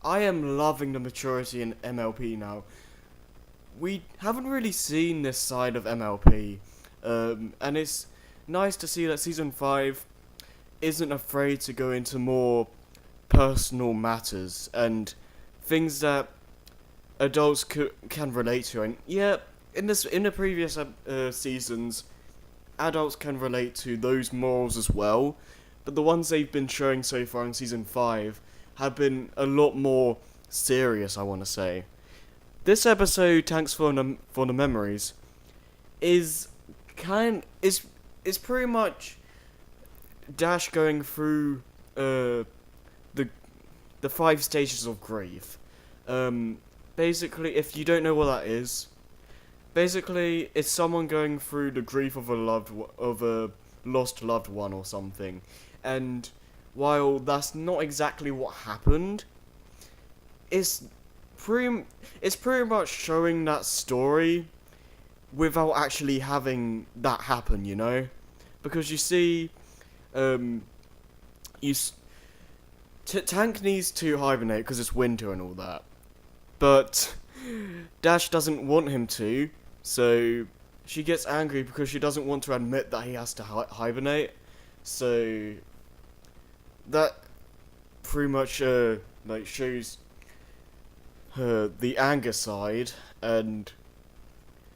I am loving the maturity in MLP now. We haven't really seen this side of MLP, and it's nice to see that season 5 isn't afraid to go into more personal matters and things that adults can relate to. And yeah, in the previous seasons, adults can relate to those morals as well, but the ones they've been showing so far in season 5 have been a lot more serious, I want to say. This episode, Thanks for the Memories, is is pretty much Dash going through the the 5 stages of grief. Basically, if you don't know what that is, basically it's someone going through the grief of a lost loved one or something, and while that's not exactly what happened, it's it's pretty much showing that story without actually having that happen, you know? Because you see, um, Tank needs to hibernate because it's winter and all that, but Dash doesn't want him to, so she gets angry because she doesn't want to admit that he has to hibernate. So that pretty much like shows her the anger side, and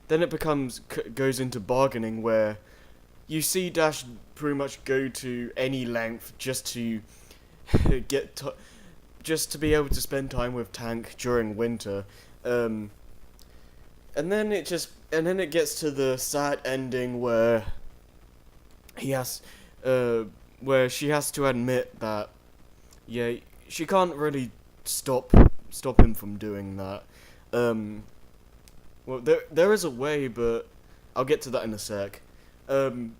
then it goes into bargaining where you see Dash pretty much go to any length just to just to be able to spend time with Tank during winter. And then it gets to the sad ending where he has where she has to admit that yeah, she can't really stop him from doing that. Well, there is a way, but I'll get to that in a sec. And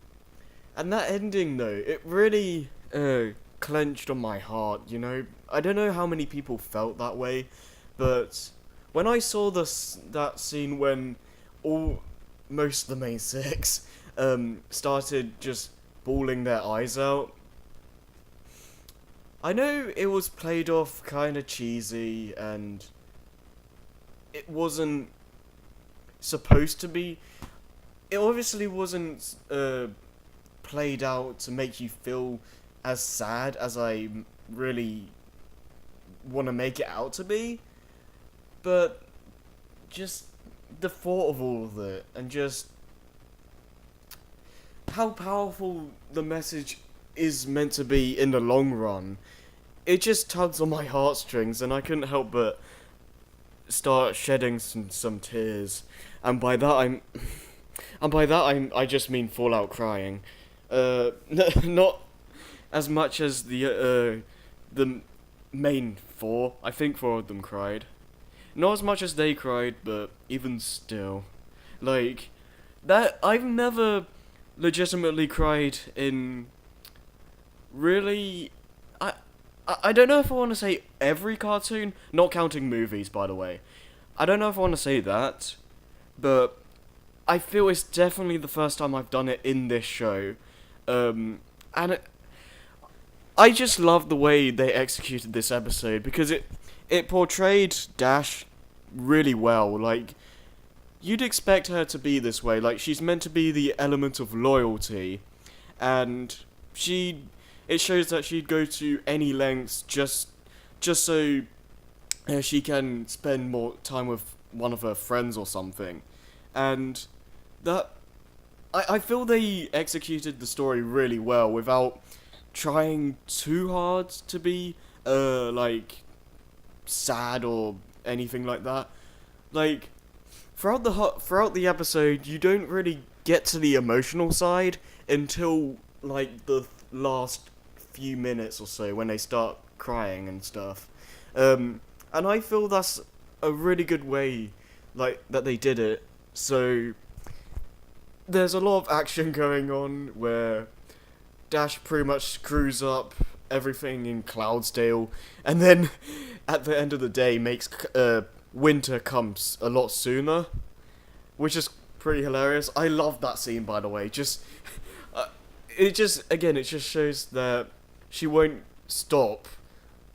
that ending though, it really clenched on my heart. You know, I don't know how many people felt that way, but when I saw that scene when most of the main six started just bawling their eyes out, I know it was played off kind of cheesy and it wasn't supposed to be. It obviously wasn't played out to make you feel as sad as I really want to make it out to be. But just the thought of all of it and just how powerful the message is meant to be in the long run, it just tugs on my heartstrings, and I couldn't help but start shedding some tears. And by that I just mean full out crying. Not as much as the main four. I think 4 of them cried. Not as much as they cried, but even still, like that. I've never legitimately cried in really. I don't know if I want to say every cartoon, not counting movies, by the way. I don't know if I want to say that, but I feel it's definitely the first time I've done it in this show. And I just love the way they executed this episode because it portrayed Dash really well. Like, you'd expect her to be this way. Like, she's meant to be the element of loyalty, and it shows that she'd go to any lengths just so she can spend more time with one of her friends or something. And that I feel they executed the story really well without trying too hard to be like sad or anything like that. Like throughout the episode, you don't really get to the emotional side until like the last few minutes or so when they start crying and stuff. And I feel that's a really good way like that they did it. So there's a lot of action going on where Dash pretty much screws up everything in Cloudsdale, and then at the end of the day makes winter comes a lot sooner, which is pretty hilarious. I love that scene, by the way. It just shows that she won't stop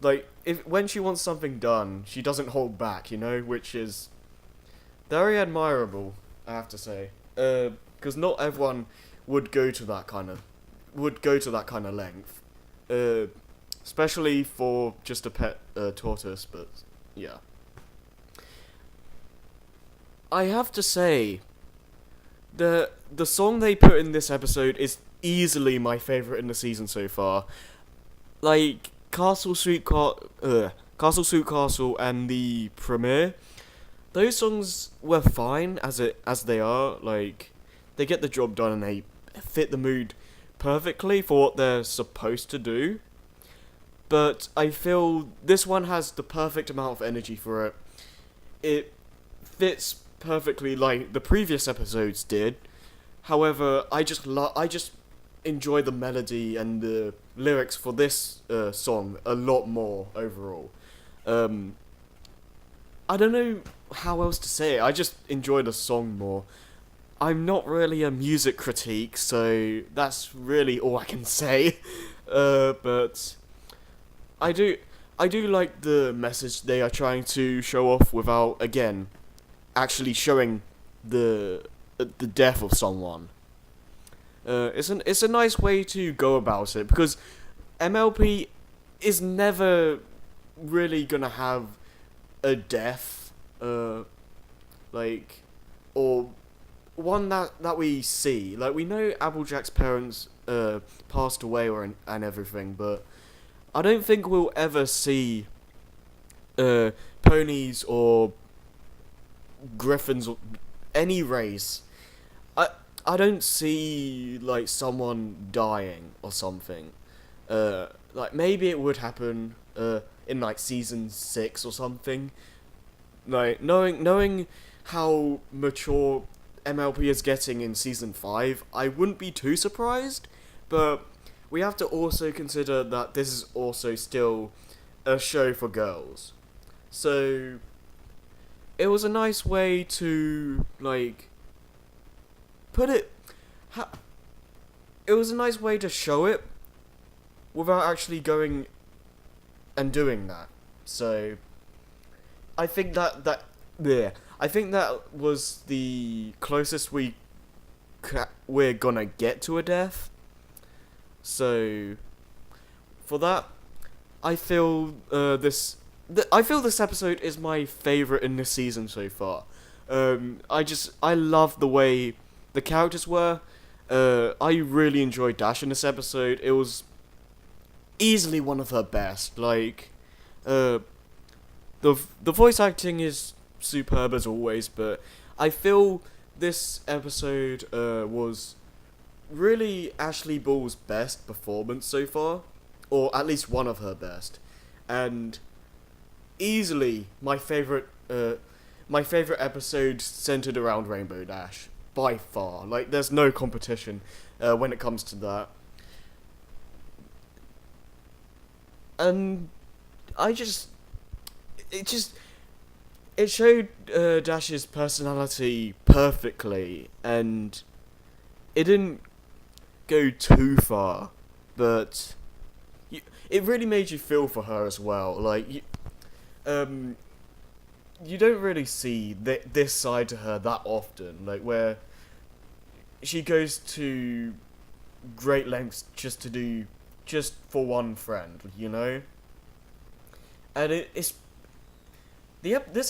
like, if when she wants something done, she doesn't hold back, you know, which is very admirable, I have to say. Because not everyone would go to that kind of length, uh, especially for just a pet tortoise. But yeah, I have to say the song they put in this episode is easily my favorite in the season so far. Like Castle Suit Castle and the premiere. Those songs were fine as they are. Like, they get the job done and they fit the mood perfectly for what they're supposed to do. But I feel this one has the perfect amount of energy for it. It fits perfectly like the previous episodes did. However, I just enjoy the melody and the lyrics for this song a lot more overall. I don't know how else to say it. I just enjoy the song more. I'm not really a music critique, so that's really all I can say. But I do like the message they are trying to show off without, again, actually showing the death of someone. It's a nice way to go about it, because MLP is never really gonna have a death, like, or one that we see. Like, we know Applejack's parents passed away and everything, but I don't think we'll ever see ponies or griffins or any race. I don't see like someone dying or something. Like, maybe it would happen in like season 6 or something. Like, knowing how mature MLP is getting in season 5, I wouldn't be too surprised. But we have to also consider that this is also still a show for girls. So it was a nice way to, like, put it. It was a nice way to show it without actually going and doing that. So I think that was the closest we're gonna get to a death. So for that, I feel this episode is my favorite in this season so far. I love the way the characters were. I really enjoyed Dash in this episode. It was easily one of her best. Like, the voice acting is superb as always, but I feel this episode was really Ashley Ball's best performance so far, or at least one of her best, and easily my favorite episode centered around Rainbow Dash by far. Like, there's no competition when it comes to that. And it showed Dash's personality perfectly, and it didn't go too far, but it really made you feel for her as well. Like, you don't really see this side to her that often, like, where she goes to great lengths just for one friend, you know? And this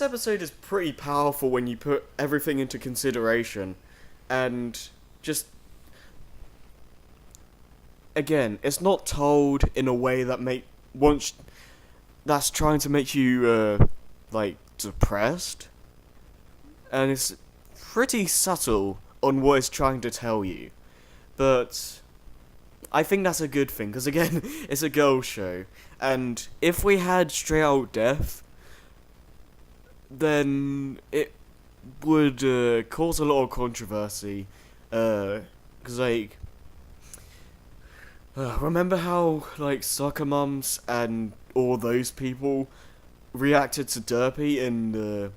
episode is pretty powerful when you put everything into consideration, and just, again, it's not told in a way that's trying to make you like, depressed, and it's pretty subtle on what it's trying to tell you. But I think that's a good thing, because again, it's a girls' show, and if we had straight out death, then it would cause a lot of controversy, because, like, remember how, like, soccer mums and all those people reacted to Derpy in the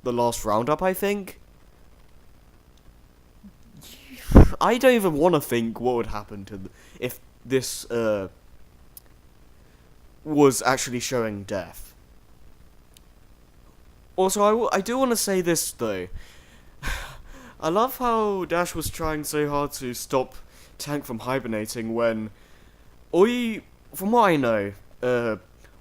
last roundup, I think? I don't even want to think what would happen if this was actually showing death. Also, I do want to say this though. I love how Dash was trying so hard to stop Tank from hibernating when from what I know,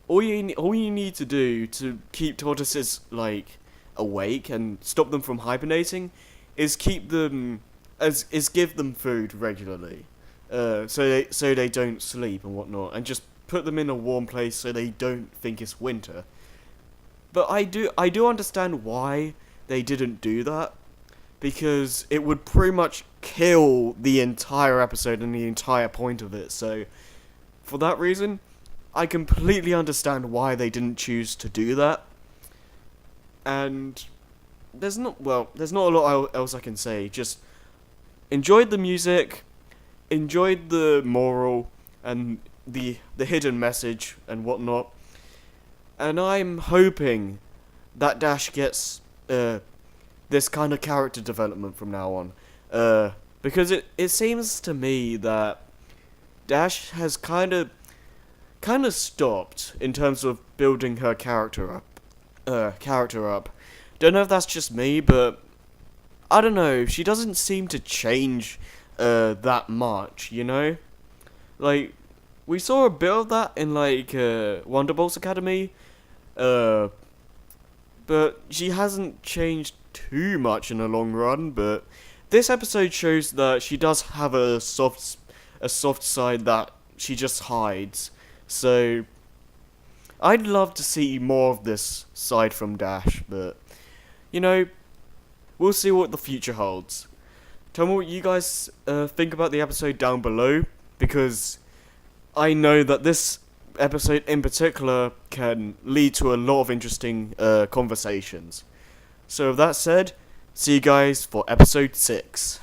all you need to do to keep tortoises like awake and stop them from hibernating is keep them is give them food regularly, so they don't sleep and whatnot, and just put them in a warm place so they don't think it's winter. But I do understand why they didn't do that, because it would pretty much kill the entire episode and the entire point of it. So for that reason, I completely understand why they didn't choose to do that. And there's not a lot else I can say. Just enjoyed the music, enjoyed the moral and the hidden message and whatnot. And I'm hoping that Dash gets this kind of character development from now on. Because it seems to me that Dash has kind of stopped in terms of building her character up. Don't know if that's just me, but I don't know. She doesn't seem to change that much, you know? Like, we saw a bit of that in like Wonderbolt's Academy, but she hasn't changed too much in the long run. But this episode shows that she does have a soft side that she just hides. So I'd love to see more of this side from Dash, but you know, we'll see what the future holds. Tell me what you guys think about the episode down below, because I know that this episode in particular can lead to a lot of interesting conversations. So with that said, see you guys for episode 6.